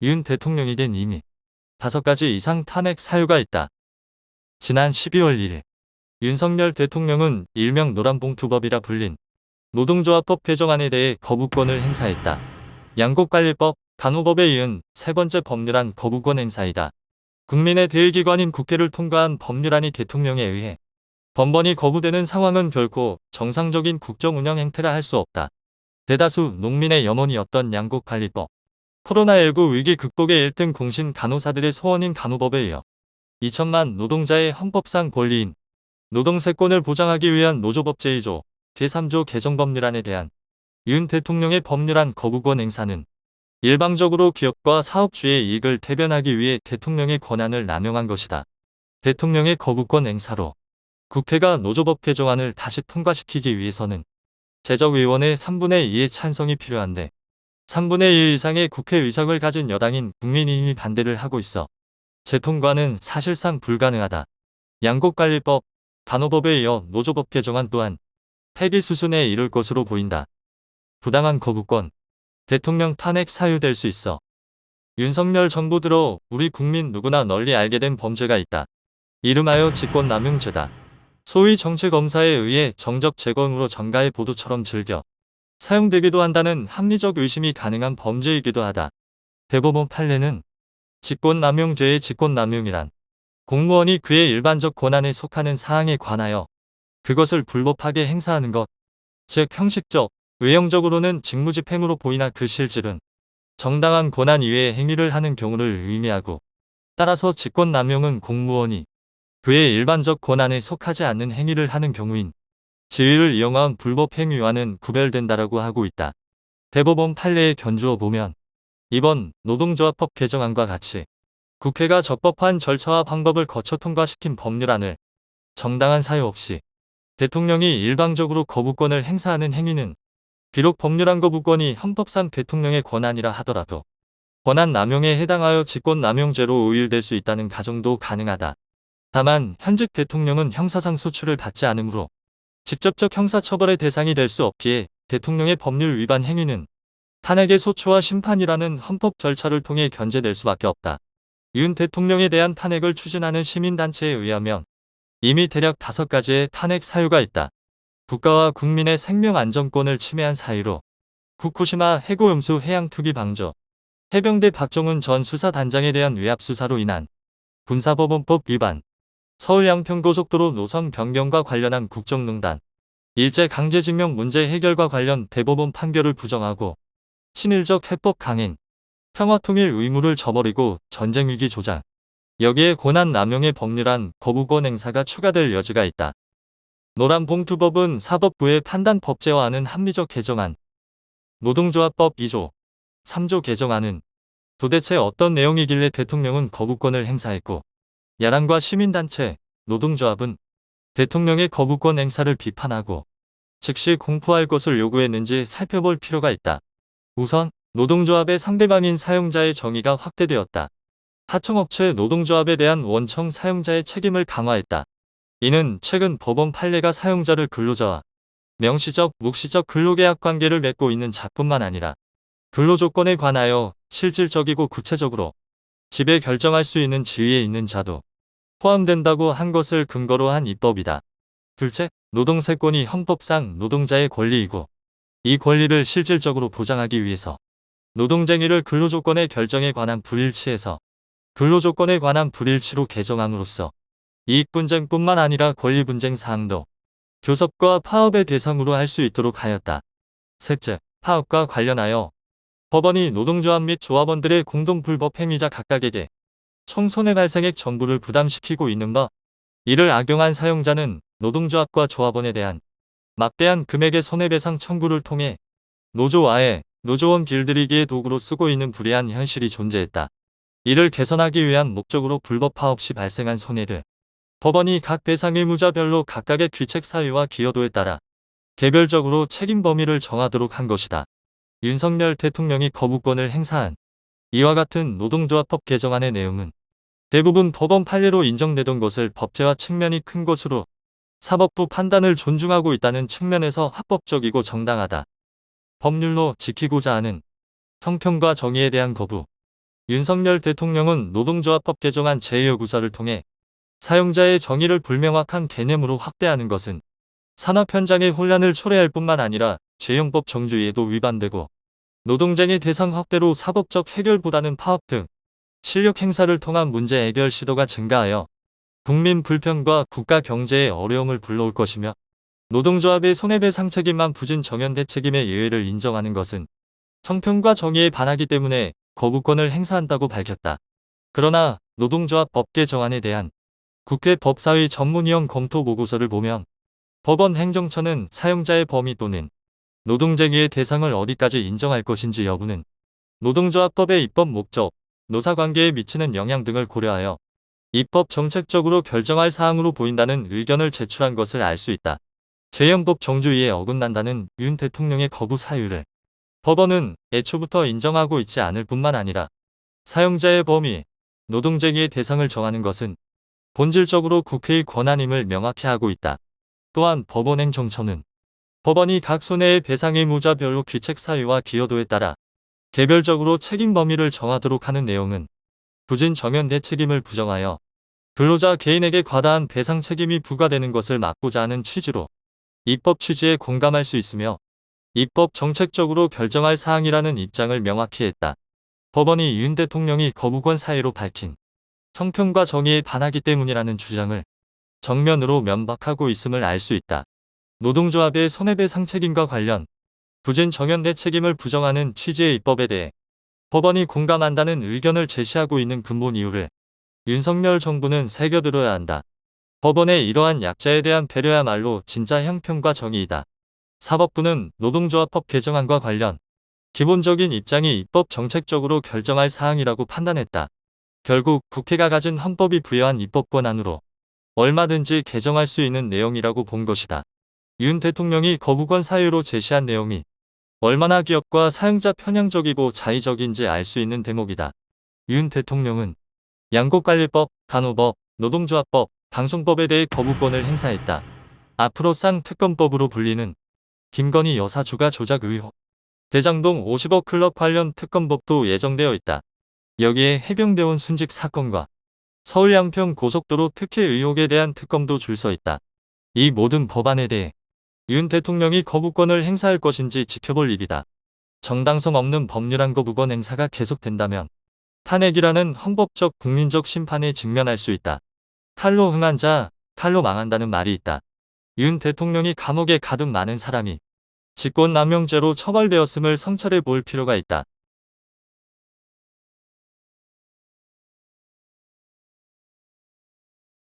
윤 대통령에겐 이미 5가지 이상 탄핵 사유가 있다. 지난 12월 1일 윤석열 대통령은 일명 노란봉투법이라 불린 노동조합법 개정안에 대해 거부권을 행사했다. 양곡관리법, 간호법에 이은 세 번째 법률안 거부권 행사이다. 국민의 대의기관인 국회를 통과한 법률안이 대통령에 의해 번번이 거부되는 상황은 결코 정상적인 국정 운영 행태라 할 수 없다. 대다수 농민의 염원이었던 양곡관리법, 코로나19 위기 극복의 1등 공신 간호사들의 소원인 간호법에 이어 2천만 노동자의 헌법상 권리인 노동세권을 보장하기 위한 노조법 제2조, 제3조 개정법률안에 대한 윤 대통령의 법률안 거부권 행사는 일방적으로 기업과 사업주의 이익을 대변하기 위해 대통령의 권한을 남용한 것이다. 대통령의 거부권 행사로 국회가 노조법 개정안을 다시 통과시키기 위해서는 제적의원의 3분의 2의 찬성이 필요한데 3분의 1 이상의 국회의석을 가진 여당인 국민의힘이 반대를 하고 있어 재통과는 사실상 불가능하다. 양곡관리법, 간호법에 이어 노조법 개정안 또한 폐기 수순에 이를 것으로 보인다. 부당한 거부권, 대통령 탄핵 사유될 수 있어. 윤석열 정부 들어 우리 국민 누구나 널리 알게 된 범죄가 있다. 이름하여 직권남용죄다. 소위 정치검사에 의해 정적 제거으로 정가의 보도처럼 즐겨 사용되기도 한다는 합리적 의심이 가능한 범죄이기도 하다. 대법원 판례는 직권남용죄의 직권남용이란 공무원이 그의 일반적 권한에 속하는 사항에 관하여 그것을 불법하게 행사하는 것, 즉 형식적, 외형적으로는 직무집행으로 보이나 그 실질은 정당한 권한 이외의 행위를 하는 경우를 의미하고, 따라서 직권남용은 공무원이 그의 일반적 권한에 속하지 않는 행위를 하는 경우인 지위를 이용한 불법 행위와는 구별된다라고 하고 있다. 대법원 판례에 견주어 보면 이번 노동조합법 개정안과 같이 국회가 적법한 절차와 방법을 거쳐 통과시킨 법률안을 정당한 사유 없이 대통령이 일방적으로 거부권을 행사하는 행위는 비록 법률안 거부권이 헌법상 대통령의 권한이라 하더라도 권한 남용에 해당하여 직권남용죄로 오일될 수 있다는 가정도 가능하다. 다만 현직 대통령은 형사상 소출을 받지 않으므로 직접적 형사처벌의 대상이 될 수 없기에 대통령의 법률 위반 행위는 탄핵의 소추와 심판이라는 헌법 절차를 통해 견제될 수밖에 없다. 윤 대통령에 대한 탄핵을 추진하는 시민단체에 의하면 이미 대략 5가지의 탄핵 사유가 있다. 국가와 국민의 생명 안전권을 침해한 사유로 후쿠시마 해고염수 해양 투기 방조, 해병대 박정훈 전 수사단장에 대한 외압수사로 인한 군사법원법 위반, 서울 양평고속도로 노선 변경과 관련한 국정농단, 일제강제징용 문제 해결과 관련 대법원 판결을 부정하고 친일적 해법 강행, 평화통일 의무를 저버리고 전쟁위기 조장, 여기에 권한 남용의 법률안 거부권 행사가 추가될 여지가 있다. 노란봉투법은 사법부의 판단 법제화하는 합리적 개정안, 노동조합법 2조, 3조 개정안은 도대체 어떤 내용이길래 대통령은 거부권을 행사했고 야당과 시민단체, 노동조합은 대통령의 거부권 행사를 비판하고 즉시 공포할 것을 요구했는지 살펴볼 필요가 있다. 우선 노동조합의 상대방인 사용자의 정의가 확대되었다. 하청업체 노동조합에 대한 원청 사용자의 책임을 강화했다. 이는 최근 법원 판례가 사용자를 근로자와 명시적, 묵시적 근로계약 관계를 맺고 있는 자뿐만 아니라 근로조건에 관하여 실질적이고 구체적으로 지배 결정할 수 있는 지위에 있는 자도 포함된다고 한 것을 근거로 한 입법이다. 둘째, 노동세권이 헌법상 노동자의 권리이고 이 권리를 실질적으로 보장하기 위해서 노동쟁의를 근로조건의 결정에 관한 불일치에서 근로조건에 관한 불일치로 개정함으로써 이익분쟁뿐만 아니라 권리분쟁 사항도 교섭과 파업의 대상으로 할 수 있도록 하였다. 셋째, 파업과 관련하여 법원이 노동조합 및 조합원들의 공동불법 행위자 각각에게 총 손해발생액 전부를 부담시키고 있는 바, 이를 악용한 사용자는 노동조합과 조합원에 대한 막대한 금액의 손해배상 청구를 통해 노조와의 노조원 길들이기의 도구로 쓰고 있는 불이한 현실이 존재했다. 이를 개선하기 위한 목적으로 불법 파업 시 발생한 손해를 법원이 각 배상 의무자별로 각각의 귀책 사유와 기여도에 따라 개별적으로 책임 범위를 정하도록 한 것이다. 윤석열 대통령이 거부권을 행사한 이와 같은 노동조합법 개정안의 내용은 대부분 법원 판례로 인정되던 것을 법제화 측면이 큰 것으로 사법부 판단을 존중하고 있다는 측면에서 합법적이고 정당하다. 법률로 지키고자 하는 형평과 정의에 대한 거부, 윤석열 대통령은 노동조합법 개정안 제2요구서를 통해 사용자의 정의를 불명확한 개념으로 확대하는 것은 산업 현장의 혼란을 초래할 뿐만 아니라 재형법 정주의에도 위반되고 노동쟁의 대상 확대로 사법적 해결보다는 파업 등 실력 행사를 통한 문제 해결 시도가 증가하여 국민 불평과 국가 경제에 어려움을 불러올 것이며 노동조합의 손해배상 책임만 부진 정연대 책임의 예외를 인정하는 것은 형평과 정의에 반하기 때문에 거부권을 행사한다고 밝혔다. 그러나 노동조합 법 개정안에 대한 국회 법사위 전문위원 검토 보고서를 보면 법원 행정처는 사용자의 범위 또는 노동쟁의의 대상을 어디까지 인정할 것인지 여부는 노동조합법의 입법 목적, 노사관계에 미치는 영향 등을 고려하여 입법 정책적으로 결정할 사항으로 보인다는 의견을 제출한 것을 알 수 있다. 재형법 정주의에 어긋난다는 윤 대통령의 거부 사유를 법원은 애초부터 인정하고 있지 않을 뿐만 아니라 사용자의 범위, 노동쟁의의 대상을 정하는 것은 본질적으로 국회의 권한임을 명확히 하고 있다. 또한 법원 행정처는 법원이 각 손해의 배상 의무자별로 귀책 사유와 기여도에 따라 개별적으로 책임 범위를 정하도록 하는 내용은 부진 정연대 책임을 부정하여 근로자 개인에게 과다한 배상 책임이 부과되는 것을 막고자 하는 취지로 입법 취지에 공감할 수 있으며 입법 정책적으로 결정할 사항이라는 입장을 명확히 했다. 법원이 윤 대통령이 거부권 사유로 밝힌 형평과 정의에 반하기 때문이라는 주장을 정면으로 면박하고 있음을 알 수 있다. 노동조합의 손해배상 책임과 관련 부진 정연대 책임을 부정하는 취지의 입법에 대해 법원이 공감한다는 의견을 제시하고 있는 근본 이유를 윤석열 정부는 새겨들어야 한다. 법원의 이러한 약자에 대한 배려야말로 진짜 형평과 정의이다. 사법부는 노동조합법 개정안과 관련 기본적인 입장이 입법 정책적으로 결정할 사항이라고 판단했다. 결국 국회가 가진 헌법이 부여한 입법권 안으로 얼마든지 개정할 수 있는 내용이라고 본 것이다. 윤 대통령이 거부권 사유로 제시한 내용이 얼마나 기업과 사용자 편향적이고 자의적인지 알 수 있는 대목이다. 윤 대통령은 양곡관리법, 간호법, 노동조합법, 방송법에 대해 거부권을 행사했다. 앞으로 쌍특검법으로 불리는 김건희 여사 주가 조작 의혹, 대장동 50억 클럽 관련 특검법도 예정되어 있다. 여기에 해병대원 순직 사건과 서울 양평 고속도로 특혜 의혹에 대한 특검도 줄 서 있다. 이 모든 법안에 대해 윤 대통령이 거부권을 행사할 것인지 지켜볼 일이다. 정당성 없는 법률안 거부권 행사가 계속된다면 탄핵이라는 헌법적 국민적 심판에 직면할 수 있다. 칼로 흥한 자, 칼로 망한다는 말이 있다. 윤 대통령이 감옥에 가둔 많은 사람이 직권남용죄로 처벌되었음을 성찰해 볼 필요가 있다.